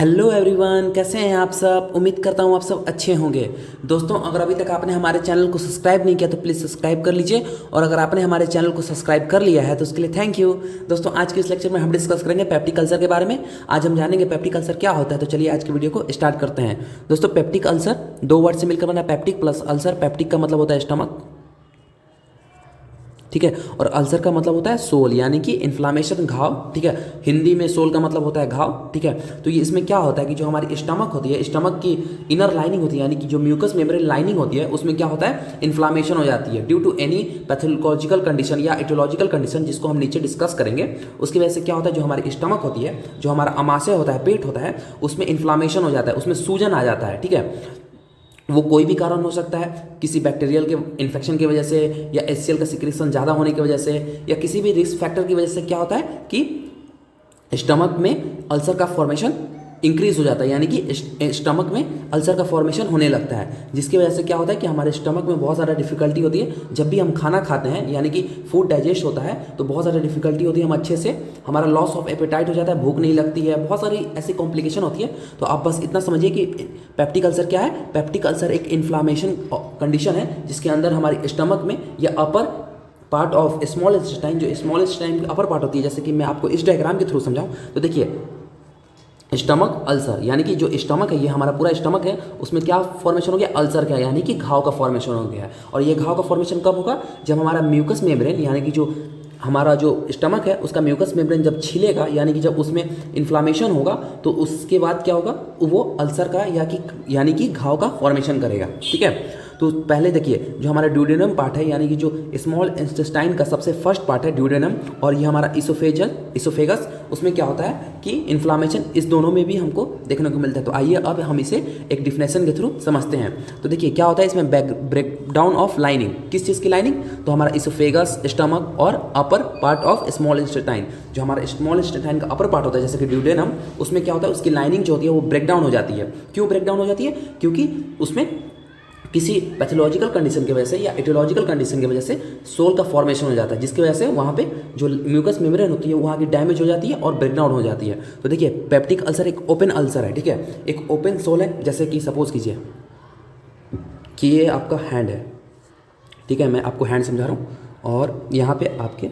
Hello everyone, कैसे हैं आप सब। उम्मीद करता हूँ आप सब अच्छे होंगे। दोस्तों, अगर अभी तक आपने हमारे चैनल को सब्सक्राइब नहीं किया तो प्लीज़ सब्सक्राइब कर लीजिए, और अगर आपने हमारे चैनल को सब्सक्राइब कर लिया है तो उसके लिए थैंक यू। दोस्तों, आज के इस लेक्चर में हम डिस्कस करेंगे पेप्टिक अल्सर के बारे में। आज हम जानेंगे पेप्टिक अल्सर क्या होता है। तो चलिए आज की वीडियो को स्टार्ट करते हैं। दोस्तों, पेप्टिक अल्सर दो वर्ड से मिलकर बना, पेप्टिक प्लस अल्सर। पेप्टिक का मतलब होता है स्टमक, ठीक है, और अल्सर का मतलब होता है सोल, यानी कि इन्फ्लामेशन, घाव, ठीक है। हिंदी में सोल का मतलब होता है घाव, ठीक है। तो ये इसमें क्या होता है कि जो हमारी स्टमक होती है, स्टमक की इनर लाइनिंग होती है, यानी कि जो म्यूकस मेम्ब्रेन लाइनिंग होती है, उसमें क्या होता है, इन्फ्लामेशन हो जाती है due to any pathological condition या एटियोलॉजिकल कंडीशन, जिसको हम नीचे डिस्कस करेंगे। उसकी वजह से क्या होता है, जो हमारी स्टमक होती है, जो हमारा अमाशय होता है, पेट होता है, उसमें इन्फ्लामेशन हो जाता है, उसमें सूजन आ जाता है, ठीक है। वो कोई भी कारण हो सकता है, किसी बैक्टीरियल के इन्फेक्शन की वजह से, या एचसीएल का सिक्रेशन ज़्यादा होने की वजह से, या किसी भी रिस्क फैक्टर की वजह से क्या होता है कि स्टमक में अल्सर का फॉर्मेशन इंक्रीज हो जाता है, यानी कि स्टमक में अल्सर का फॉर्मेशन होने लगता है, जिसकी वजह से क्या होता है कि हमारे स्टमक में बहुत ज़्यादा डिफिकल्टी होती है। जब भी हम खाना खाते हैं, यानी कि फूड डाइजेस्ट होता है, तो बहुत ज़्यादा डिफिकल्टी होती है, हम अच्छे से, हमारा लॉस ऑफ एपेटाइट हो जाता है, भूख नहीं लगती है, बहुत सारी ऐसी कॉम्प्लिकेशन होती है। तो आप बस इतना समझिए कि पेप्टिक अल्सर क्या है। पेप्टिक अल्सर एक इन्फ्लामेशन कंडीशन है, जिसके अंदर हमारी स्टमक में या upper part of small intestine, जो स्मॉल इंटेस्टाइन की अपर पार्ट होती है, जैसे कि मैं आपको इस डायग्राम के थ्रू समझाऊं तो देखिए, स्टमक अल्सर, यानी कि जो स्टमक है, ये हमारा पूरा स्टमक है, उसमें क्या फॉर्मेशन हो गया, अल्सर का, यानी कि घाव का फॉर्मेशन हो गया है। और ये घाव का फॉर्मेशन कब होगा, जब हमारा म्यूकस मेम्ब्रेन, यानी कि जो हमारा जो स्टमक है, उसका म्यूकस मेम्ब्रेन जब छिलेगा, यानी कि जब उसमें इन्फ्लामेशन होगा, तो उसके बाद क्या होगा, वो अल्सर का यानी कि घाव का फॉर्मेशन करेगा, ठीक है। तो पहले देखिए, जो हमारा ड्यूडेनम पार्ट है, यानी कि जो स्मॉल इंटेस्टाइन का सबसे फर्स्ट पार्ट है ड्यूडेनम, और ये हमारा इसोफेगस, उसमें क्या होता है कि इन्फ्लामेशन इस दोनों में भी हमको देखने को मिलता है। तो आइए अब हम इसे एक डिफिनेशन के थ्रू समझते हैं। तो देखिए क्या होता है इसमें, ब्रेक डाउन ऑफ लाइनिंग, किस चीज़ की लाइनिंग, तो हमारा इसोफेगस, स्टमक और upper part of small intestine, जो हमारा स्मॉल इंटेस्टाइन का अपर पार्ट होता है, जैसे कि ड्यूडेनम, उसमें क्या होता है, उसकी लाइनिंग जो होती है वो ब्रेक डाउन हो जाती है। क्यों ब्रेक डाउन हो जाती है, क्योंकि उसमें किसी पैथोलॉजिकल कंडीशन की वजह से या एटियोलॉजिकल कंडीशन की वजह से सोल का फॉर्मेशन हो जाता है, जिसकी वजह से वहाँ पे जो म्यूकस मेम्ब्रेन होती है वहाँ की डैमेज हो जाती है और ब्रेकडाउन हो जाती है। तो देखिए, पेप्टिक अल्सर एक ओपन अल्सर है, ठीक है, एक ओपन सोल है। जैसे कि सपोज कीजिए कि ये आपका हैंड है, ठीक है, मैं आपको हैंड समझा रहा हूँ, और यहाँ पे आपके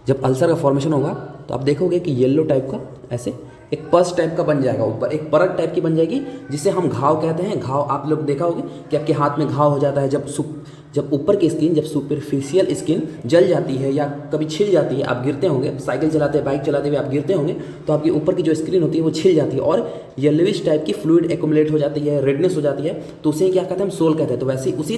जब अल्सर का फॉर्मेशन होगा तो आप देखोगे कि येलो टाइप का ऐसे एक पस टाइप का बन जाएगा, ऊपर एक परत टाइप की बन जाएगी, जिसे हम घाव कहते हैं। घाव आप लोग देखा होगा कि आपके हाथ में घाव हो जाता है, जब ऊपर की स्किन, जब सुपरफिशियल स्किन जल जाती है या कभी छिल जाती है, आप गिरते होंगे, साइकिल चलाते, बाइक चलाते हुए आप गिरते होंगे, तो आपकी ऊपर की जो स्क्रीन होती है वो छिल जाती है और येलोविश टाइप की फ्लूइड एक्युमुलेट हो जाती है, रेडनेस हो जाती है, तो उसे क्या कहते हैं, हम सोल कहते हैं। तो वैसे उसी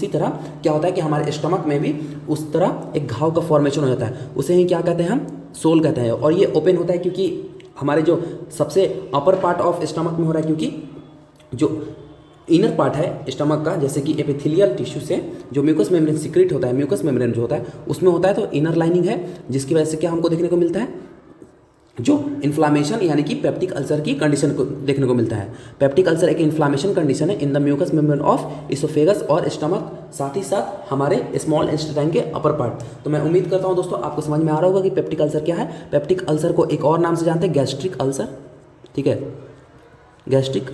तरह क्या होता है कि हमारे स्टमक में भी उस तरह एक घाव का फॉर्मेशन हो जाता है, उसे ही क्या कहते हैं, हम सोल कहते हैं। और ये ओपन होता है क्योंकि हमारे जो सबसे अपर पार्ट ऑफ स्टमक में हो रहा है, क्योंकि जो इनर पार्ट है स्टमक का, जैसे कि एपिथेलियल टिश्यू से जो म्यूकस मेम्ब्रेन सीक्रेट होता है, म्यूकस मेम्ब्रेन जो होता है उसमें होता है, तो इनर लाइनिंग है, जिसकी वजह से क्या हमको देखने को मिलता है, जो इन्फ्लामेशन, यानी कि पेप्टिक अल्सर की कंडीशन को देखने को मिलता है। पेप्टिक अल्सर एक इन्फ्लामेशन कंडीशन है in the mucus membrane of oesophagus और स्टमक, साथ ही साथ हमारे स्मॉल इंटेस्टाइन के अपर पार्ट। तो मैं उम्मीद करता हूं दोस्तों आपको समझ में आ रहा होगा कि पेप्टिक अल्सर क्या है। पेप्टिक अल्सर को एक और नाम से जानते हैं, गैस्ट्रिक अल्सर, ठीक है, गैस्ट्रिक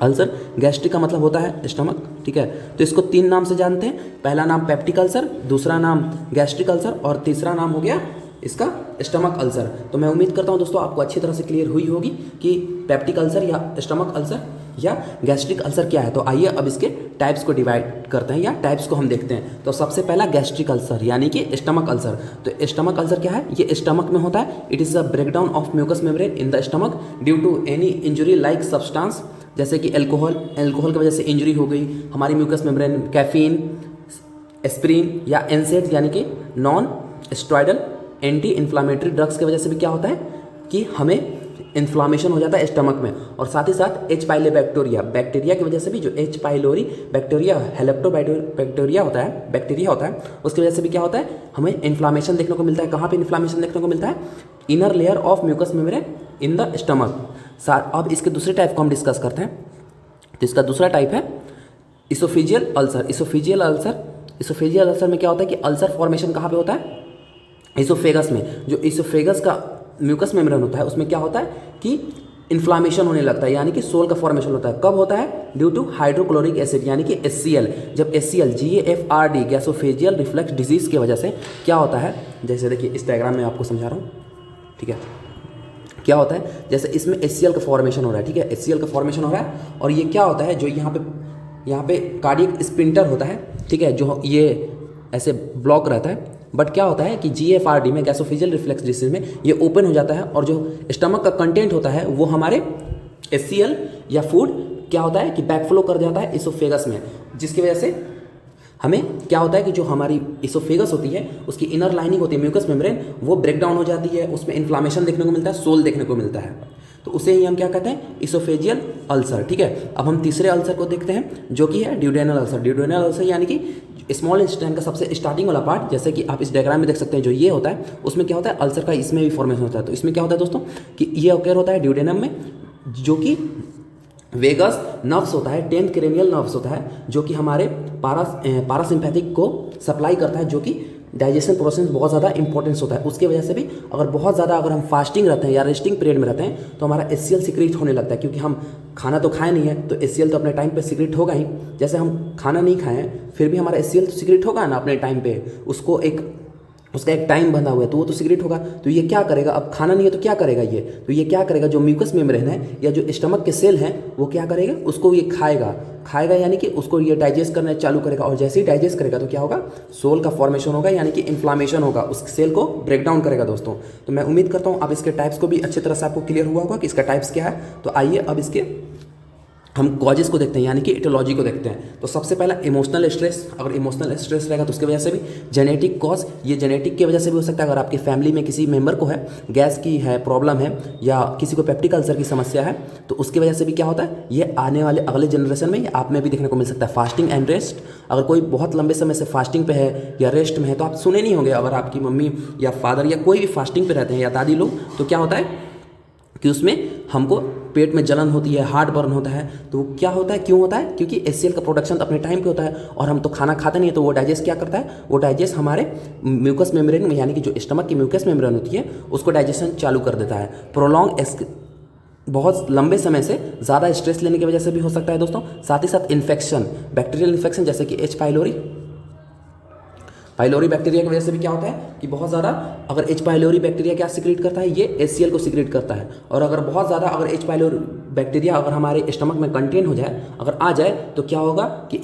अल्सर। गैस्ट्रिक का मतलब होता है स्टमक, ठीक है। तो इसको तीन नाम से जानते हैं, पहला नाम पेप्टिक अल्सर, दूसरा नाम गैस्ट्रिक अल्सर, और तीसरा नाम हो गया इसका स्टमक अल्सर। तो मैं उम्मीद करता हूं दोस्तों आपको अच्छी तरह से क्लियर हुई होगी कि पेप्टिक अल्सर या स्टमक अल्सर या गैस्ट्रिक अल्सर क्या है। तो आइए अब इसके टाइप्स को डिवाइड करते हैं, या टाइप्स को हम देखते हैं। तो सबसे पहला गैस्ट्रिक अल्सर, यानी कि स्टमक अल्सर। तो स्टमक अल्सर क्या है, ये स्टमक में होता है। It is a breakdown of mucus membrane in the stomach due to any injury like substance, जैसे कि एल्कोहल की वजह से इंजरी हो गई हमारी म्यूकस मेम्ब्रेन, कैफीन, एस्प्रिन या एनसेड, यानी कि non steroidal anti inflammatory drugs की वजह से भी क्या होता है कि हमें इन्फ्लामेशन हो जाता है स्टमक में। और साथ ही साथ एच पाइलोबैक्टीरिया, बैक्टीरिया की वजह से भी, जो एच पाइलोरी बैक्टीरिया, हेलिकोबैक्टीरिया होता है, बैक्टीरिया होता है, उसकी वजह से भी क्या होता है, हमें इन्फ्लामेशन देखने को मिलता है। कहाँ पे इन्फ्लामेशन देखने को मिलता है, inner layer of mucus membrane in the stomach. अब इसके दूसरे टाइप को हम डिस्कस करते हैं। तो इसका दूसरा टाइप है इसोफेजियल अल्सर। इसोफेजियल अल्सर में क्या होता है कि अल्सर फॉर्मेशन कहाँ पे होता है, इसोफेगस में। जो इसोफेगस का म्यूकस मेम्ब्रेन होता है उसमें क्या होता है कि इन्फ्लामेशन होने लगता है, यानी कि सोल का फॉर्मेशन होता है। कब होता है? ड्यू टू हाइड्रोक्लोरिक एसिड यानी कि HCl। जब HCl GAFRD गैसोफेजियल रिफ्लक्स डिजीज की वजह से क्या होता है, जैसे देखिए इस डायग्राम में आपको समझा रहा हूँ, ठीक है। क्या होता है, जैसे इसमें HCl का फॉर्मेशन हो रहा है, ठीक है, HCl का फॉर्मेशन हो रहा है, और ये क्या होता है, जो यहाँ पे कार्डियक स्पिंटर होता है, ठीक है, जो ये ऐसे ब्लॉक रहता है, बट क्या होता है कि GFRD में गैसोफेजियल रिफ्लेक्स डिसीज में ये ओपन हो जाता है, और जो स्टमक का कंटेंट होता है वो हमारे HCl या फूड क्या होता है कि बैकफ्लो कर जाता है इसोफेगस में, जिसकी वजह से हमें क्या होता है कि जो हमारी इसोफेगस होती है उसकी इनर लाइनिंग होती है म्यूकस मेम्ब्रेन, वो ब्रेक डाउन हो जाती है, उसमें इन्फ्लामेशन देखने को मिलता है, सोल देखने को मिलता है, तो उसे ही हम क्या कहते हैं, इसोफेजियल अल्सर, ठीक है। अब हम तीसरे अल्सर को देखते हैं जो कि है ड्यूडेनल अल्सर। ड्यूडेनल अल्सर यानी कि स्मॉल इंटेस्टाइन का सबसे स्टार्टिंग वाला पार्ट, जैसे कि आप इस डायग्राम में देख सकते हैं, जो ये होता है उसमें क्या होता है, अल्सर का इसमें भी फॉर्मेशन होता है। तो इसमें क्या होता है दोस्तों कि ये ऑकर होता है ड्यूडेनम में, जो कि वेगस नर्व्स होता है, 10th क्रेनियल नर्व्स होता है, जो कि हमारे पारासिम्पैथिक को सप्लाई करता है, जो कि डाइजेशन प्रोसेस बहुत ज़्यादा इंपॉर्टेंस होता है। उसकी वजह से भी अगर बहुत ज़्यादा अगर हम फास्टिंग रहते हैं या रेस्टिंग पीरियड में रहते हैं तो हमारा HCl सिक्रीट होने लगता है, क्योंकि हम खाना तो खाए नहीं है तो HCl तो अपने टाइम पे सिक्रीट होगा ही। जैसे हम खाना नहीं खाए हैं फिर भी हमारा HCl तो सिक्रीट होगा ना अपने टाइम पे, उसका एक टाइम बंधा हुआ है तो वो तो सिगरेट होगा। तो ये क्या करेगा, अब खाना नहीं है तो क्या करेगा ये, तो ये क्या करेगा, जो म्यूकस मेम्ब्रेन है या जो स्टमक के सेल हैं वो क्या करेगा, उसको ये खाएगा यानी कि उसको ये डाइजेस्ट करना चालू करेगा, और जैसे ही डाइजेस्ट करेगा तो क्या होगा, सोल का फॉर्मेशन होगा, यानी कि इन्फ्लामेशन होगा, उस सेल को ब्रेक डाउन करेगा दोस्तों। तो मैं उम्मीद करता हूँ अब इसके टाइप्स को भी अच्छी तरह से आपको क्लियर हुआ होगा कि इसका टाइप्स क्या है। तो आइए अब इसके हम कॉजेस को देखते हैं, यानी कि एटियोलॉजी को देखते हैं। तो सबसे पहला इमोशनल स्ट्रेस, अगर इमोशनल स्ट्रेस रहेगा तो उसकी वजह से भी जेनेटिक कॉज, ये जेनेटिक की वजह से भी हो सकता है। अगर आपकी फैमिली में किसी मेंबर को है, गैस की है प्रॉब्लम है, या किसी को पेप्टिक अल्सर की समस्या है, तो उसकी वजह से भी क्या होता है, ये आने वाले अगले जनरेशन में आप में भी देखने को मिल सकता है। फास्टिंग एंड रेस्ट, अगर कोई बहुत लंबे समय से फास्टिंग पे है या रेस्ट में है तो आप सुने नहीं होंगे, अगर आपकी मम्मी या फादर या कोई भी फास्टिंग पे रहते हैं या दादी लोग, तो क्या होता है कि उसमें हमको पेट में जलन होती है, हार्ट बर्न होता है। तो क्या होता है, क्यों होता है, क्योंकि HCl का प्रोडक्शन अपने टाइम पे होता है और हम तो खाना खाते नहीं है, तो वो डाइजेस्ट क्या करता है, वो डाइजेस्ट हमारे म्यूकस मेम्ब्रेन में, यानी कि जो स्टमक की म्यूकस मेम्ब्रेन होती है उसको डाइजेशन चालू कर देता है। प्रोलॉन्ग बहुत लंबे समय से ज़्यादा स्ट्रेस लेने की वजह से भी हो सकता है दोस्तों। साथ ही साथ इन्फेक्शन, बैक्टीरियल इन्फेक्शन जैसे कि H. पाइलोरी बैक्टीरिया की वजह से भी क्या होता है कि बहुत ज़्यादा अगर H. पाइलोरी बैक्टीरिया क्या सिक्रीट करता है, ये HCl को सिक्रीट करता है। और अगर बहुत ज़्यादा अगर H. पाइलोरी बैक्टीरिया अगर हमारे स्टमक में कंटेन हो जाए, अगर आ जाए, तो क्या होगा कि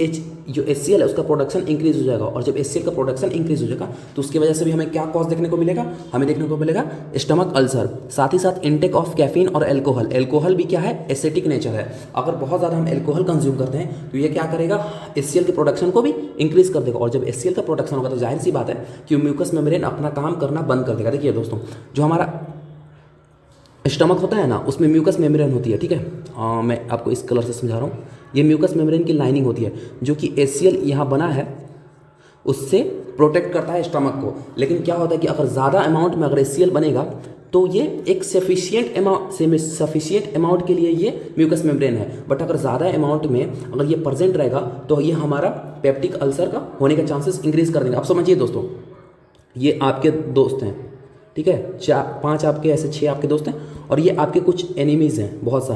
जो HCl है उसका प्रोडक्शन इंक्रीज हो जाएगा, और जब HCl का प्रोडक्शन इंक्रीज हो जाएगा तो उसकी वजह से भी हमें क्या कॉज देखने को मिलेगा, हमें देखने को मिलेगा स्टमक अल्सर। साथ ही साथ इंटेक ऑफ कैफीन और एल्कोहल भी क्या है, एसिटिक नेचर है। अगर बहुत ज़्यादा हम एल्कोहल कंज्यूम करते हैं तो ये क्या करेगा, HCl के प्रोडक्शन को भी इंक्रीज कर देगा, और जब HCl का प्रोडक्शन होगा तो जाहिर सी बात है कि म्यूकस मेम्ब्रेन अपना काम करना बंद कर देगा। देखिए दोस्तों, जो हमारा स्टमक होता है ना, उसमें म्यूकस मेम्ब्रेन होती है, ठीक है। मैं आपको इस कलर से समझा रहा हूँ, ये म्यूकस मेम्ब्रेन की लाइनिंग होती है, जो कि HCl यहाँ बना है उससे प्रोटेक्ट करता है स्टमक को। लेकिन क्या होता है कि अगर ज़्यादा अमाउंट में अगर HCl बनेगा तो ये एक सफिशिएंट अमाउंट के लिए ये म्यूकस मेम्ब्रेन है, बट अगर ज़्यादा अमाउंट में अगर ये प्रेजेंट रहेगा तो ये हमारा पेप्टिक अल्सर का होने का चांसेस इंक्रीज कर देंगे। आप समझिए दोस्तों, ये आपके दोस्त हैं, ठीक है, 4-5 आपके ऐसे 6 आपके दोस्त हैं, और ये आपके कुछ एनिमीज़ हैं, बहुत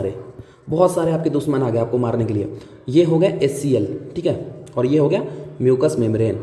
सारे आपके दुश्मन आ गए आपको मारने के लिए। ये हो गया HCl, ठीक है, और ये हो गया म्यूकस मेम्ब्रेन,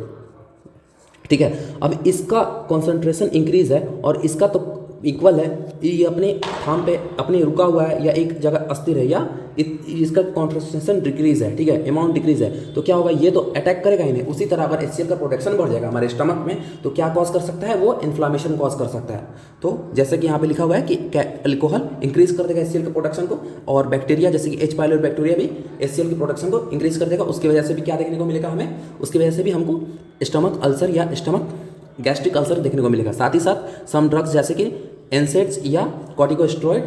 ठीक है। अब इसका कॉन्सेंट्रेशन इंक्रीज है और इसका तो इक्वल है, ये अपने थाम पे अपने रुका हुआ है या एक जगह अस्थिर है, या इसका कॉन्सेंट्रेशन डिक्रीज है, ठीक है, अमाउंट डिक्रीज है, तो क्या होगा, ये तो अटैक करेगा ही नहीं। उसी तरह अगर HCl का प्रोडक्शन बढ़ जाएगा हमारे स्टमक में तो क्या कॉज कर सकता है, वो इन्फ्लामेशन कॉज कर सकता है। तो जैसे कि यहाँ पे लिखा हुआ है कि अल्कोहल इंक्रीज कर देगा HCl के प्रोडक्शन को, और बैक्टीरिया जैसे कि H. पाइलोरी बैक्टीरिया भी HCl के प्रोडक्शन को इंक्रीज कर देगा। उसकी वजह से भी क्या देखने को मिलेगा हमें, उसकी वजह से भी हमको स्टमक अल्सर या स्टमक गैस्ट्रिक अल्सर देखने को मिलेगा। साथ ही साथ सम ड्रग्स जैसे कि एनसेड्स या कॉर्टिकोस्टेरॉइड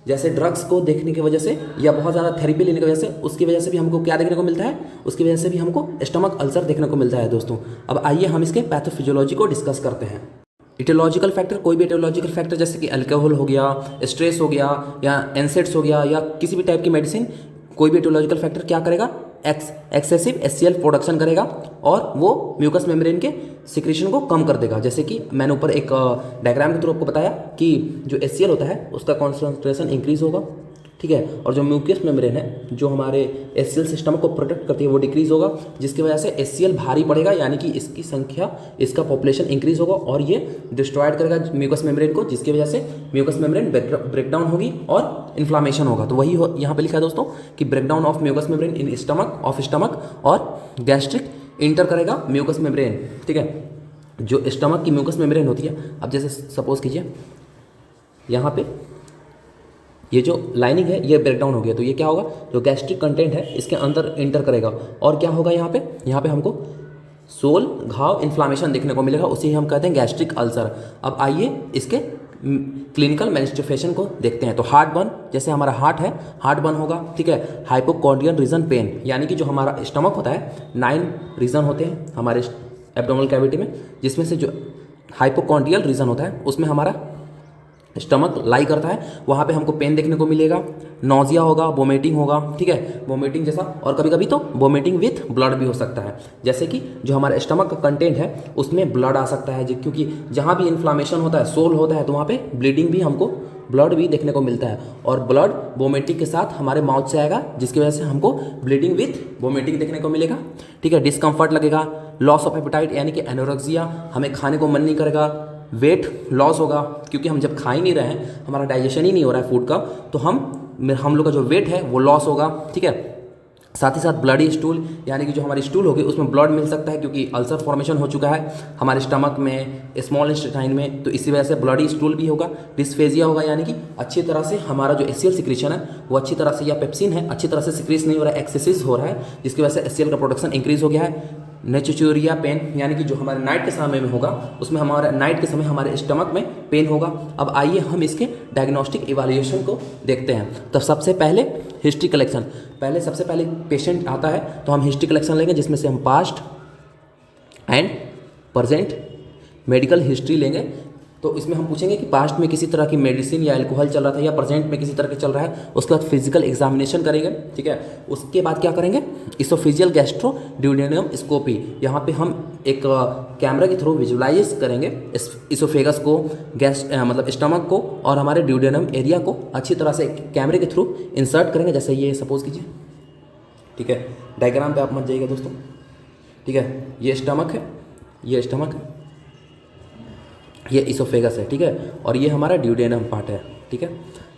जैसे ड्रग्स को देखने की वजह से, या बहुत ज़्यादा थेरेपी लेने की वजह से, उसकी वजह से भी हमको क्या देखने को मिलता है, उसकी वजह से भी हमको स्टमक अल्सर देखने को मिलता है दोस्तों। अब आइए हम इसके पैथोफिजियोलॉजी को डिस्कस करते हैं। इटियोलॉजिकल फैक्टर, कोई भी इटियोलॉजिकल फैक्टर जैसे कि अल्कोहल हो गया, स्ट्रेस हो गया, या एनसेड्स हो गया, या किसी भी टाइप की मेडिसिन, कोई भी इटियोलॉजिकल फैक्टर क्या करेगा, एक्सेसिव HCl प्रोडक्शन करेगा और वो म्यूकस मेम्ब्रेन के सिक्रेशन को कम कर देगा। जैसे कि मैंने ऊपर एक डायग्राम के थ्रू आपको बताया कि जो HCl होता है उसका कॉन्सेंट्रेशन इंक्रीज होगा, ठीक है, और जो म्यूकस मेम्ब्रेन है जो हमारे HCl सिस्टम को प्रोटेक्ट करती है वो डिक्रीज होगा, जिसकी वजह से HCl भारी पड़ेगा, यानी कि इसकी संख्या, इसका पॉपुलेशन इंक्रीज होगा और ये डिस्ट्रॉयड करेगा म्यूकस मेम्ब्रेन को, जिसकी वजह से म्यूकस मेम्ब्रेन ब्रेकडाउन होगी और इन्फ्लामेशन होगा। तो वही यहाँ पे लिखा है दोस्तों कि breakdown of mucus membrane in stomach और गैस्ट्रिक इंटर करेगा म्यूकस मेम्ब्रेन, ठीक है। जो स्टमक की म्यूकस मेम्ब्रेन होती है, अब जैसे सपोज कीजिए यहाँ पे ये जो लाइनिंग है ये ब्रेकडाउन हो गया, तो ये क्या होगा, जो गैस्ट्रिक कंटेंट है इसके अंदर इंटर करेगा और क्या होगा यहाँ पे हमको सोल, घाव, इन्फ्लामेशन देखने को मिलेगा, उसे हम कहते हैं गैस्ट्रिक अल्सर। अब आइए इसके क्लिनिकल मैनिफेस्टेशन को देखते हैं। तो हार्ट बर्न, जैसे हमारा हार्ट है, हार्ट बर्न होगा, ठीक है। हाइपोकॉन्ड्रियल रीजन पेन, यानी कि जो हमारा स्टमक होता है 9 रीजन होते हैं हमारे एब्डोमिनल कैविटी में, जिसमें से जो हाइपोकॉन्ड्रियल रीजन होता है उसमें हमारा स्टमक लाई करता है, वहाँ पे हमको पेन देखने को मिलेगा, नोजिया होगा, वोमिटिंग होगा, ठीक है, वोमिटिंग जैसा, और कभी कभी तो वोमिटिंग विथ ब्लड भी हो सकता है। जैसे कि जो हमारा स्टमक का कंटेंट है उसमें ब्लड आ सकता है, क्योंकि जहाँ भी इन्फ्लामेशन होता है, सोल होता है, तो वहाँ पे ब्लीडिंग भी हमको, ब्लड भी देखने को मिलता है, और ब्लड वोमिटिंग के साथ हमारे माउथ से आएगा, जिसकी वजह से हमको ब्लीडिंग विथ वोमिटिंग देखने को मिलेगा, ठीक है। डिस्कम्फर्ट लगेगा, लॉस ऑफ एपेटाइट यानी कि एनोरेक्सिया, हमें खाने को मन नहीं करेगा, वेट लॉस होगा, क्योंकि हम जब खा ही नहीं रहे हैं, हमारा डाइजेशन ही नहीं हो रहा है फूड का, तो हम लोग का जो वेट है वो लॉस होगा, ठीक है। साथ ही साथ ब्लडी स्टूल, यानी कि जो हमारी स्टूल होगी उसमें ब्लड मिल सकता है, क्योंकि अल्सर फॉर्मेशन हो चुका है हमारे स्टमक में, स्मॉल इंटेस्टाइन में, तो इसी वजह से ब्लडी स्टूल भी होगा। डिस्फेजिया होगा, यानी कि अच्छी तरह से हमारा जो HCl सिक्रेशन है वो अच्छी तरह से, या पेप्सिन है, अच्छी तरह से सिक्रेट नहीं हो रहा है, एक्सेसिव हो रहा है, जिसकी वजह से HCl का प्रोडक्शन इंक्रीज हो गया है। नेचुचूरिया पेन, यानी कि जो हमारे नाइट के समय में होगा, उसमें हमारा नाइट के समय हमारे स्टमक में पेन होगा। अब आइए हम इसके डायग्नोस्टिक इवैल्यूएशन को देखते हैं। तो सबसे पहले हिस्ट्री कलेक्शन, सबसे पहले पेशेंट आता है तो हम हिस्ट्री कलेक्शन लेंगे, जिसमें से हम past and present medical history लेंगे। तो इसमें हम पूछेंगे कि पास्ट में किसी तरह की मेडिसिन या अल्कोहल चल रहा था, या प्रेजेंट में किसी तरह के चल रहा है, उसके बाद फिजिकल एग्जामिनेशन करेंगे, ठीक है। उसके बाद क्या करेंगे, इसोफेजियल गैस्ट्रो ड्यूडेनम स्कोपी, यहाँ पे हम एक कैमरा के थ्रू विजुलाइज करेंगे इसोफेगस को, मतलब स्टमक को, और हमारे ड्यूडेनम एरिया को अच्छी तरह से कैमरे के थ्रू इंसर्ट करेंगे, जैसे ये सपोज कीजिए, ठीक है। डायग्राम पे आप मत जाइएगा दोस्तों, ठीक है। ये स्टमक है, ये स्टमक है, ये इसोफेगस है, ठीक है, और ये हमारा ड्यूडेनम पार्ट है, ठीक है।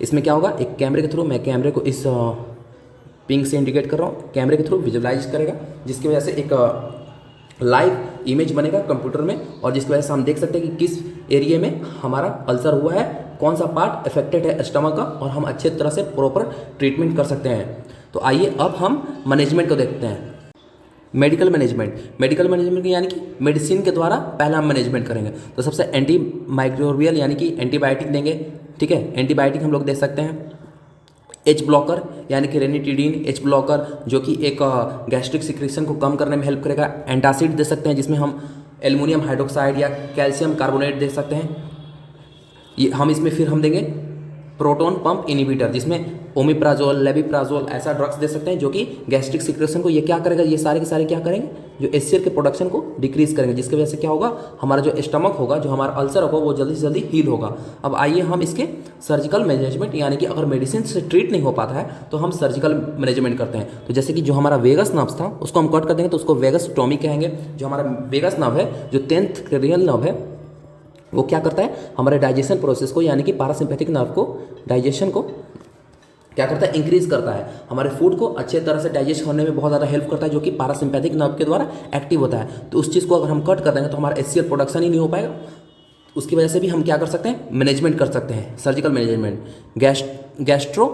इसमें क्या होगा, एक कैमरे के थ्रू, मैं कैमरे को इस पिंक से इंडिकेट कर रहा हूँ, कैमरे के थ्रू विजुलाइज करेगा, जिसकी वजह से एक लाइव इमेज बनेगा कंप्यूटर में, और जिसकी वजह से हम देख सकते हैं कि किस एरिया में हमारा अल्सर हुआ है, कौन सा पार्ट अफेक्टेड है स्टमक का, और हम अच्छे तरह से प्रॉपर ट्रीटमेंट कर सकते हैं। तो आइए अब हम मैनेजमेंट को देखते हैं। मेडिकल मैनेजमेंट यानी कि मेडिसिन के द्वारा पहला हम मैनेजमेंट करेंगे। तो सबसे एंटी माइक्रोबियल यानी कि एंटीबायोटिक देंगे, ठीक है। एंटीबायोटिक हम लोग दे सकते हैं एच ब्लॉकर, यानी कि रेनिटिडीन एच ब्लॉकर, जो कि एक गैस्ट्रिक सिक्रेशन को कम करने में हेल्प करेगा। एंटासिड दे सकते हैं, जिसमें हम एल्युमिनियम हाइड्रोक्साइड या कैल्शियम कार्बोनेट दे सकते हैं। ये हम इसमें फिर हम देंगे प्रोटॉन पंप इनिबिटर, जिसमें ओमिप्राजोल, लेविप्राजोल ऐसा ड्रग्स दे सकते हैं, जो कि गैस्ट्रिक सिक्रेशन को ये क्या करेगा, ये सारे के सारे क्या करेंगे, जो HCl के प्रोडक्शन को डिक्रीज करेंगे, जिसकी वजह से क्या होगा, हमारा जो स्टमक होगा, जो हमारा अल्सर होगा, वो जल्दी से जल्दी हील होगा। अब आइए हम इसके सर्जिकल मैनेजमेंट, यानी कि अगर मेडिसिन से ट्रीट नहीं हो पाता है तो हम सर्जिकल मैनेजमेंट करते हैं। तो जैसे कि जो हमारा वेगस नर्व था उसको हम कट कर देंगे, तो उसको वेगस टॉमी कहेंगे। जो हमारा वेगस नर्व है, जो 10th क्रेनियल नर्व है, वो क्या करता है, हमारे डाइजेशन प्रोसेस को, यानी कि पैरासिम्पैथिक नर्व को, डाइजेशन को क्या करता है, इंक्रीज करता है, हमारे फूड को अच्छे तरह से डाइजेस्ट होने में बहुत ज़्यादा हेल्प करता है, जो कि पैरासिम्पैथिक नर्व के द्वारा एक्टिव होता है। तो उस चीज़ को अगर हम कट कर देंगे तो हमारा HCl प्रोडक्शन ही नहीं हो पाएगा। उसकी वजह से भी हम क्या कर सकते हैं, मैनेजमेंट कर सकते हैं, surgical management. Gastro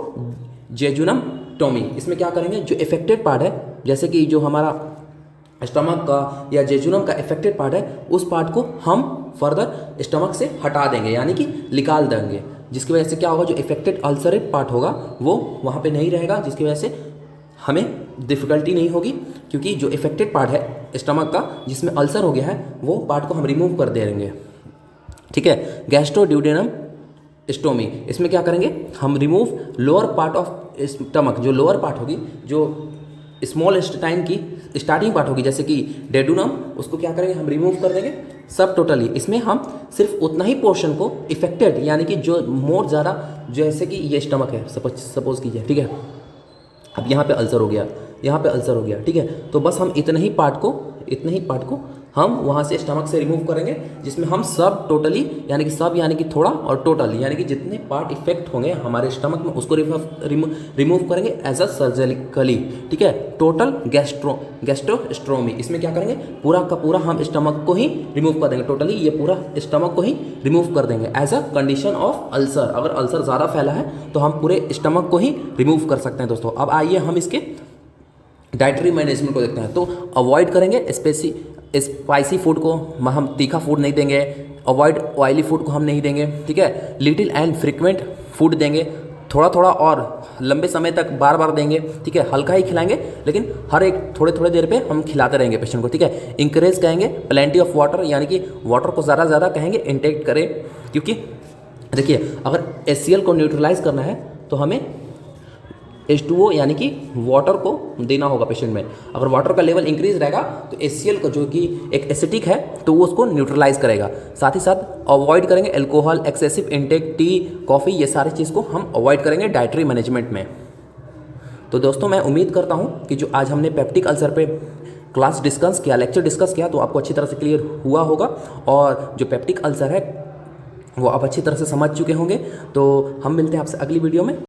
jejunum Tommy, इसमें क्या करेंगे, जो इफेक्टेड पार्ट है, जैसे कि जो हमारा स्टमक का या जेजुनम का इफेक्टेड पार्ट है, उस पार्ट को हम फर्दर स्टमक से हटा देंगे, यानी कि निकाल देंगे, जिसकी वजह से क्या होगा, जो इफेक्टेड अल्सरेट पार्ट होगा वो वहाँ पे नहीं रहेगा, जिसकी वजह से हमें डिफ़िकल्टी नहीं होगी, क्योंकि जो इफेक्टेड पार्ट है स्टमक का, जिसमें अल्सर हो गया है, वो पार्ट को हम रिमूव कर देंगे, ठीक है। गैस्ट्रोड्यूडेनम स्टोमी, इसमें क्या करेंगे, हम remove lower part of stomach, जो लोअर पार्ट होगी, जो स्मॉल इंटेस्टाइन की स्टार्टिंग पार्ट होगी, जैसे कि डेडुनम, उसको क्या करेंगे हम रिमूव कर देंगे सब टोटली। इसमें हम सिर्फ उतना ही पोर्शन को इफेक्टेड यानी कि जो मोर ज़्यादा, जैसे कि ये स्टमक है सपोज कीजिए, ठीक है। अब यहाँ पे अल्सर हो गया, यहाँ पे अल्सर हो गया, ठीक है। तो बस हम इतने ही पार्ट को हम वहाँ से स्टमक से रिमूव करेंगे, जिसमें हम सब टोटली यानी कि थोड़ा और टोटल यानी कि जितने पार्ट इफेक्ट होंगे हमारे स्टमक में उसको रिमूव करेंगे एज अ सर्जिकली, ठीक है। टोटल गैस्ट्रोस्टोमी, इसमें क्या करेंगे पूरा का पूरा हम स्टमक को ही रिमूव कर देंगे, टोटली ये पूरा स्टमक को ही रिमूव कर देंगे as a condition of ulcer. अगर अल्सर ज़्यादा फैला है तो हम पूरे स्टमक को ही रिमूव कर सकते हैं दोस्तों। अब आइए हम इसके डाइटरी मैनेजमेंट को देखते हैं। तो अवॉइड करेंगे स्पाइसी फूड को, हम तीखा फूड नहीं देंगे, अवॉइड ऑयली फूड को हम नहीं देंगे, ठीक है। लिटिल एंड फ्रिक्वेंट फूड देंगे, थोड़ा थोड़ा और लंबे समय तक बार बार देंगे, ठीक है। हल्का ही खिलाएंगे लेकिन हर एक थोड़े देर पे हम खिलाते रहेंगे पेशेंट को, ठीक है। इंकरेज कहेंगे प्लेंटी ऑफ वाटर, यानी कि वाटर को ज़्यादा कहेंगे इंटेक करें, क्योंकि देखिए अगर HCl को न्यूट्रलाइज करना है तो हमें H2O यानी कि वाटर को देना होगा पेशेंट में। अगर वाटर का लेवल इंक्रीज रहेगा तो HCl को, जो कि एक एसिटिक है, तो वो उसको न्यूट्रलाइज करेगा। साथ ही साथ अवॉइड करेंगे alcohol, excessive intake, T, coffee, ये सारी चीज़ को हम अवॉइड करेंगे डाइटरी मैनेजमेंट में। तो दोस्तों मैं उम्मीद करता हूँ कि जो आज हमने पेप्टिक अल्सर पे क्लास डिस्कस किया, लेक्चर डिस्कस किया, तो आपको अच्छी तरह से क्लियर हुआ होगा और जो पेप्टिक अल्सर है वो आप अच्छी तरह से समझ चुके होंगे। तो हम मिलते हैं आपसे अगली वीडियो में।